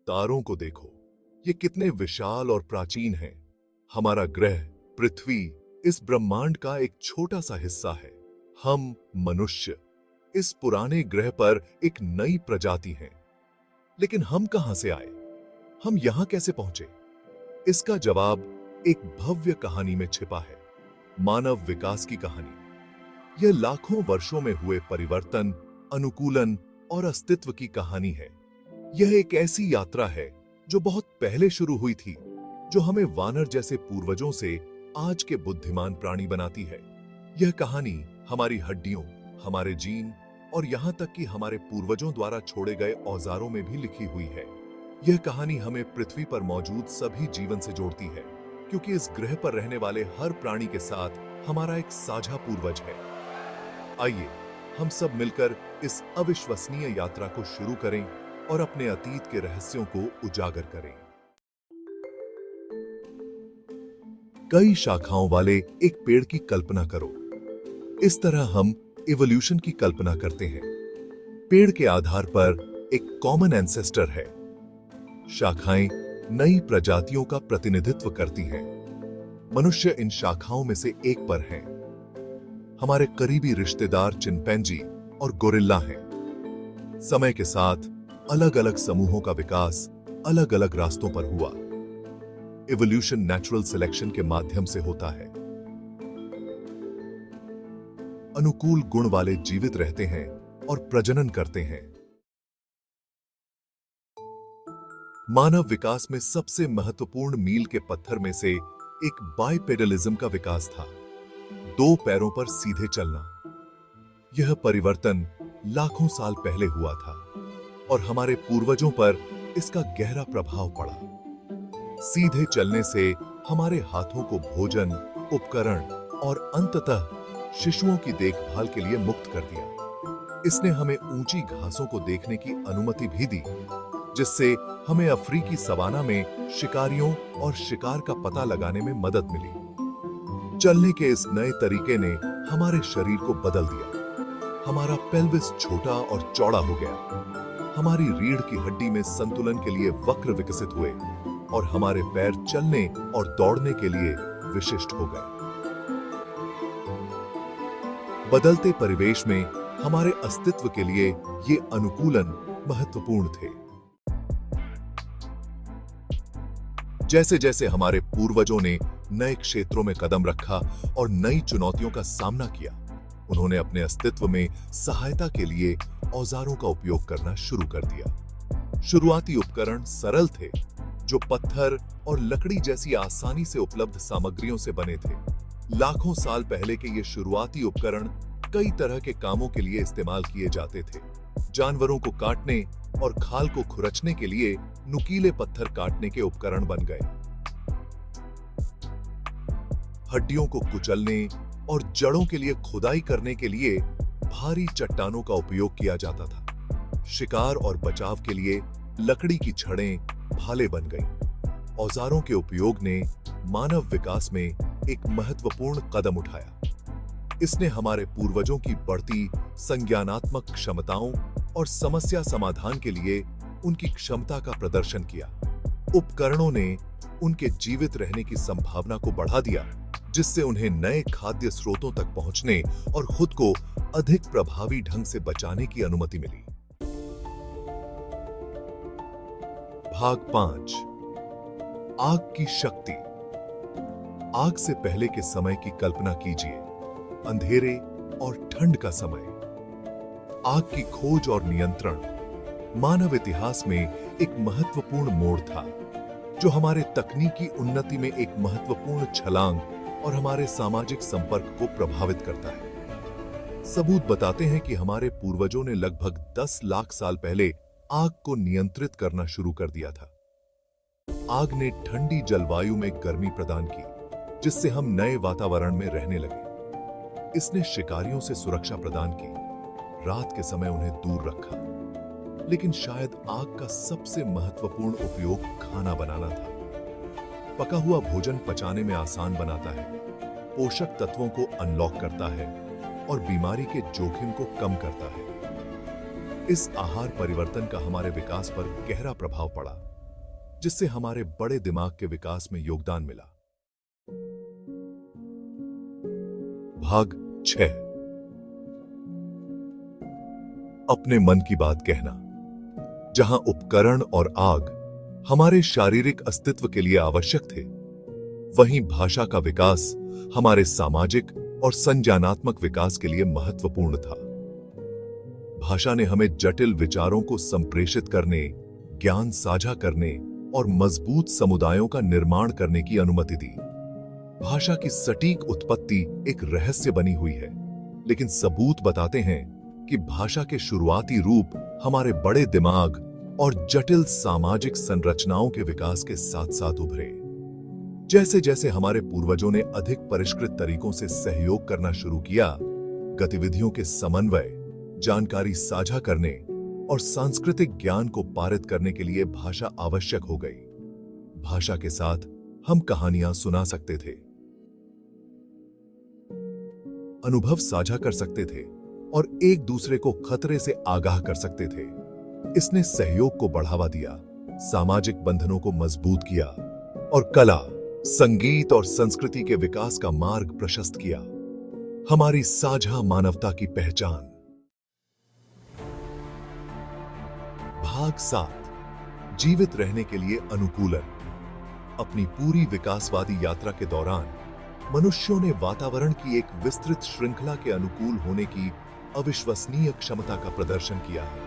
तारों को देखो, ये कितने विशाल और प्राचीन हैं। हमारा ग्रह पृथ्वी इस ब्रह्मांड का एक छोटा सा हिस्सा है। हम मनुष्य इस पुराने ग्रह पर एक नई प्रजाति हैं। लेकिन हम कहां से आए? हम यहां कैसे पहुंचे? इसका जवाब एक भव्य कहानी में छिपा है, मानव विकास की कहानी। यह लाखों वर्षों में हुए परिवर्तन, अनुकूलन और अस्तित्व की कहानी है। यह एक ऐसी यात्रा है जो बहुत पहले शुरू हुई थी, जो हमें वानर जैसे पूर्वजों से आज के बुद्धिमान प्राणी बनाती है। यह कहानी हमारी हड्डियों, हमारे जीन और यहां तक कि हमारे पूर्वजों द्वारा छोड़े गए औजारों में भी लिखी हुई है। यह कहानी हमें पृथ्वी पर मौजूद सभी जीवन से जोड़ती है, क्योंकि इस ग्रह पर रहने वाले हर प्राणी के साथ हमारा एक साझा पूर्वज है। आइए हम सब मिलकर इस अविश्वसनीय यात्रा को शुरू करें और अपने अतीत के रहस्यों को उजागर करें। कई शाखाओं वाले एक पेड़ की कल्पना करो। इस तरह हम इवोल्यूशन की कल्पना करते हैं। पेड़ के आधार पर एक कॉमन एंसेस्टर है। शाखाएं नई प्रजातियों का प्रतिनिधित्व करती हैं। मनुष्य इन शाखाओं में से एक पर है। हमारे करीबी रिश्तेदार चिंपैंजी और गोरिल्ला हैं। समय के साथ अलग अलग समूहों का विकास अलग अलग रास्तों पर हुआ। इवोल्यूशन नेचुरल सिलेक्शन के माध्यम से होता है। अनुकूल गुण वाले जीवित रहते हैं और प्रजनन करते हैं। मानव विकास में सबसे महत्वपूर्ण मील के पत्थर में से एक बाइपेडलिज्म का विकास था, दो पैरों पर सीधे चलना। यह परिवर्तन लाखों साल पहले हुआ था और हमारे पूर्वजों पर इसका गहरा प्रभाव पड़ा। सीधे चलने से हमारे हाथों को भोजन, उपकरण और अंततः शिशुओं की देखभाल के लिए मुक्त कर दिया। इसने हमें ऊंची घासों को देखने की अनुमति भी दी, जिससे हमें अफ्रीकी सवाना में शिकारियों और शिकार का पता लगाने में मदद मिली। चलने के इस नए तरीके ने हमारे शरीर को बदल दिया। हमारा पेल्विस छोटा और चौड़ा हो गया। हमारी रीढ़ की हड्डी में संतुलन के लिए वक्र विकसित हुए और हमारे पैर चलने और दौड़ने के लिए विशिष्ट हो गए। बदलते परिवेश में हमारे अस्तित्व के लिए ये अनुकूलन महत्वपूर्ण थे। जैसे जैसे हमारे पूर्वजों ने नए क्षेत्रों में कदम रखा और नई चुनौतियों का सामना किया, उन्होंने अपने अस्तित्व में सहायता के लिए औजारों का उपयोग करना शुरू कर दिया। शुरुआती उपकरण सरल थे, जो पत्थर और लकड़ी जैसी आसानी से उपलब्ध सामग्रियों से बने थे। लाखों साल पहले के ये शुरुआती उपकरण कई तरह के कामों के लिए इस्तेमाल किए जाते थे। जानवरों को काटने और खाल को खुरचने के लिए नुकीले पत्थर काटने के उपकरण बन गए। हड्डियों को कुचलने और जड़ों के लिए खुदाई करने के लिए भारी चट्टानों का उपयोग किया जाता था। शिकार और बचाव के लिए लकड़ी की छड़ें, भाले बन गईं। औजारों के उपयोग ने मानव विकास में एक महत्वपूर्ण कदम उठाया। इसने हमारे पूर्वजों की बढ़ती संज्ञानात्मक क्षमताओं और समस्या समाधान के लिए उनकी क्षमता का प्रदर्शन किया। उपकरणों ने उनके जीवित रहने की संभावना को बढ़ा दिया, जिससे उन्हें नए खाद्य स्रोतों तक पहुंचने और खुद को अधिक प्रभावी ढंग से बचाने की अनुमति मिली। भाग 5, आग की शक्ति। आग से पहले के समय की कल्पना कीजिए, अंधेरे और ठंड का समय। आग की खोज और नियंत्रण मानव इतिहास में एक महत्वपूर्ण मोड़ था, जो हमारे तकनीकी उन्नति में एक महत्वपूर्ण छलांग और हमारे सामाजिक संपर्क को प्रभावित करता है। सबूत बताते हैं कि हमारे पूर्वजों ने लगभग 10 लाख साल पहले आग को नियंत्रित करना शुरू कर दिया था। आग ने ठंडी जलवायु में गर्मी प्रदान की, जिससे हम नए वातावरण में रहने लगे। इसने शिकारियों से सुरक्षा प्रदान की, रात के समय उन्हें दूर रखा। लेकिन शायद आग का सबसे महत्वपूर्ण उपयोग खाना बनाना था। पका हुआ भोजन पचाने में आसान बनाता है, पोषक तत्वों को अनलॉक करता है और बीमारी के जोखिम को कम करता है। इस आहार परिवर्तन का हमारे विकास पर गहरा प्रभाव पड़ा। जिससे हमारे बड़े दिमाग के विकास में योगदान मिला। भाग 6। अपने मन की बात कहना। जहां उपकरण और आग हमारे शारीरिक अस्तित्व के लिए आवश्यक थे, वहीं भाषा का विकास हमारे सामाजिक और संज्ञानात्मक विकास के लिए महत्वपूर्ण था। भाषा ने हमें जटिल विचारों को संप्रेषित करने, ज्ञान साझा करने और मजबूत समुदायों का निर्माण करने की अनुमति दी। भाषा की सटीक उत्पत्ति एक रहस्य बनी हुई है, लेकिन सबूत बताते हैं कि भाषा के शुरुआती रूप हमारे बड़े दिमाग और जटिल सामाजिक संरचनाओं के विकास के साथ साथ उभरे। जैसे जैसे हमारे पूर्वजों ने अधिक परिष्कृत तरीकों से सहयोग करना शुरू किया, गतिविधियों के समन्वय, जानकारी साझा करने और सांस्कृतिक ज्ञान को पारित करने के लिए भाषा आवश्यक हो गई। भाषा के साथ हम कहानियां सुना सकते थे, अनुभव साझा कर सकते थे और एक दूसरे को खतरे से आगाह कर सकते थे। इसने सहयोग को बढ़ावा दिया, सामाजिक बंधनों को मजबूत किया और कला, संगीत और संस्कृति के विकास का मार्ग प्रशस्त किया। हमारी साझा मानवता की पहचान। भाग 7। जीवित रहने के लिए अनुकूलन। अपनी पूरी विकासवादी यात्रा के दौरान मनुष्यों ने वातावरण की एक विस्तृत श्रृंखला के अनुकूल होने की अविश्वसनीय क्षमता का प्रदर्शन किया है।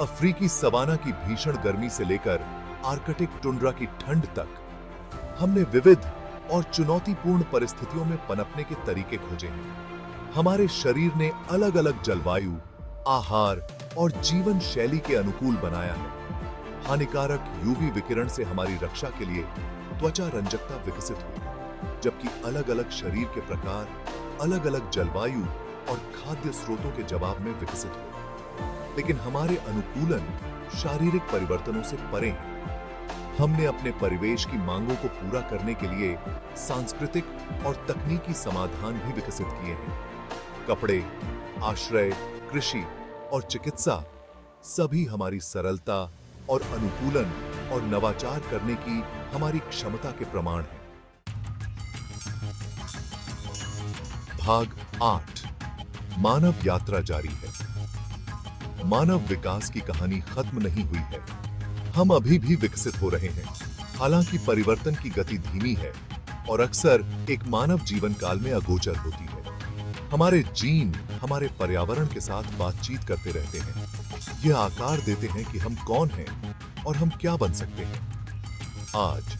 अफ्रीकी सवाना की भीषण गर्मी से लेकर आर्कटिक टुंड्रा की ठंड तक हमने विविध और चुनौतीपूर्ण परिस्थितियों में पनपने के तरीके खोजे हैं। हमारे शरीर ने अलग अलग जलवायु, आहार और जीवन शैली के अनुकूल बनाया है। हानिकारक यूवी विकिरण से हमारी रक्षा के लिए त्वचा रंजकता विकसित हुई, जबकि अलग अलग शरीर के प्रकार अलग अलग जलवायु और खाद्य स्रोतों के जवाब में विकसित हुए। लेकिन हमारे अनुकूलन शारीरिक परिवर्तनों से परे हैं। हमने अपने परिवेश की मांगों को पूरा करने के लिए सांस्कृतिक और तकनीकी समाधान भी विकसित किए हैं। कपड़े, आश्रय, कृषि और चिकित्सा सभी हमारी सरलता और अनुकूलन और नवाचार करने की हमारी क्षमता के प्रमाण हैं। भाग 8। मानव यात्रा जारी है। मानव विकास की कहानी खत्म नहीं हुई है। हम अभी भी विकसित हो रहे हैं। हालांकि परिवर्तन की गति धीमी है और अक्सर एक मानव जीवन काल में अगोचर होती है। हमारे जीन हमारे पर्यावरण के साथ बातचीत करते रहते हैं। यह आकार देते हैं कि हम कौन हैं और हम क्या बन सकते हैं। आज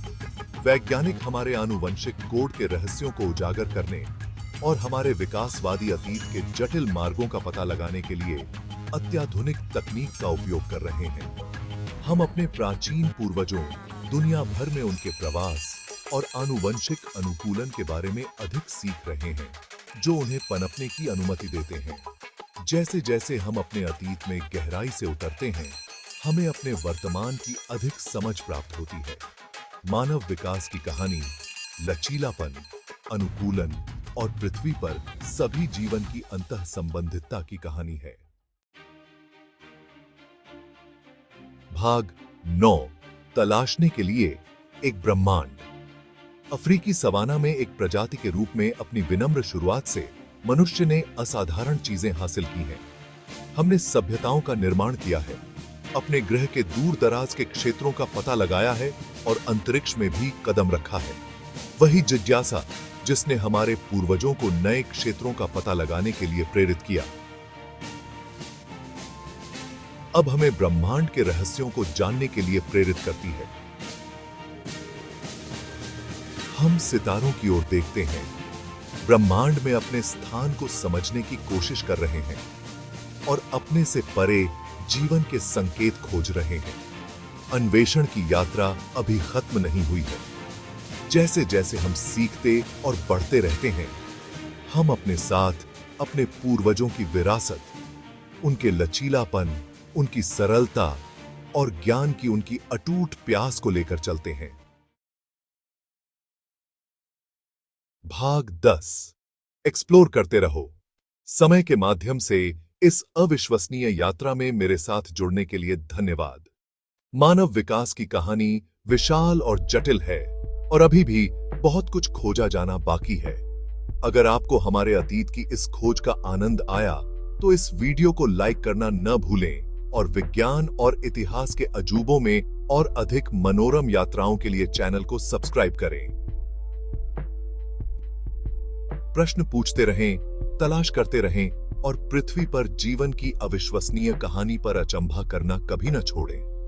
वैज्ञानिक हमारे आनुवंशिक कोड के रहस्यों को उजागर करने और हमारे विकासवादी अतीत के जटिल मार्गों का पता लगाने के लिए अत्याधुनिक तकनीक का उपयोग कर रहे हैं। हम अपने प्राचीन पूर्वजों, दुनिया भर में उनके प्रवास और आनुवंशिक अनुकूलन के बारे में अधिक सीख रहे हैं, जो उन्हें पनपने की अनुमति देते हैं। जैसे जैसे हम अपने अतीत में गहराई से उतरते हैं, हमें अपने वर्तमान की अधिक समझ प्राप्त होती है। मानव विकास की कहानी लचीलापन, अनुकूलन और पृथ्वी पर सभी जीवन की अंतः संबंधितता की कहानी है। भाग 9। तलाशने के लिए एक ब्रह्मांड। अफ्रीकी सवाना में एक प्रजाति के रूप में अपनी विनम्र शुरुआत से मनुष्य ने असाधारण चीजें हासिल की हैं। हमने सभ्यताओं का निर्माण किया है, अपने ग्रह के दूर दराज के क्षेत्रों का पता लगाया है और अंतरिक्ष में भी कदम रखा है। वही जिज्ञासा जिसने हमारे पूर्वजों को नए क्षेत्रों का पता लगाने के लिए प्रेरित किया, अब हमें ब्रह्मांड के रहस्यों को जानने के लिए प्रेरित करती है। हम सितारों की ओर देखते हैं, ब्रह्मांड में अपने स्थान को समझने की कोशिश कर रहे हैं और अपने से परे जीवन के संकेत खोज रहे हैं। अन्वेषण की यात्रा अभी खत्म नहीं हुई है। जैसे जैसे हम सीखते और बढ़ते रहते हैं, हम अपने साथ अपने पूर्वजों की विरासत, उनके लचीलापन, उनकी सरलता और ज्ञान की उनकी अटूट प्यास को लेकर चलते हैं। भाग 10। एक्सप्लोर करते रहो। समय के माध्यम से इस अविश्वसनीय यात्रा में मेरे साथ जुड़ने के लिए धन्यवाद। मानव विकास की कहानी विशाल और जटिल है और अभी भी बहुत कुछ खोजा जाना बाकी है। अगर आपको हमारे अतीत की इस खोज का आनंद आया तो इस वीडियो को लाइक करना न भूलें और विज्ञान और इतिहास के अजूबों में और अधिक मनोरम यात्राओं के लिए चैनल को सब्सक्राइब करें। प्रश्न पूछते रहें, तलाश करते रहें और पृथ्वी पर जीवन की अविश्वसनीय कहानी पर अचंभा करना कभी न छोड़ें।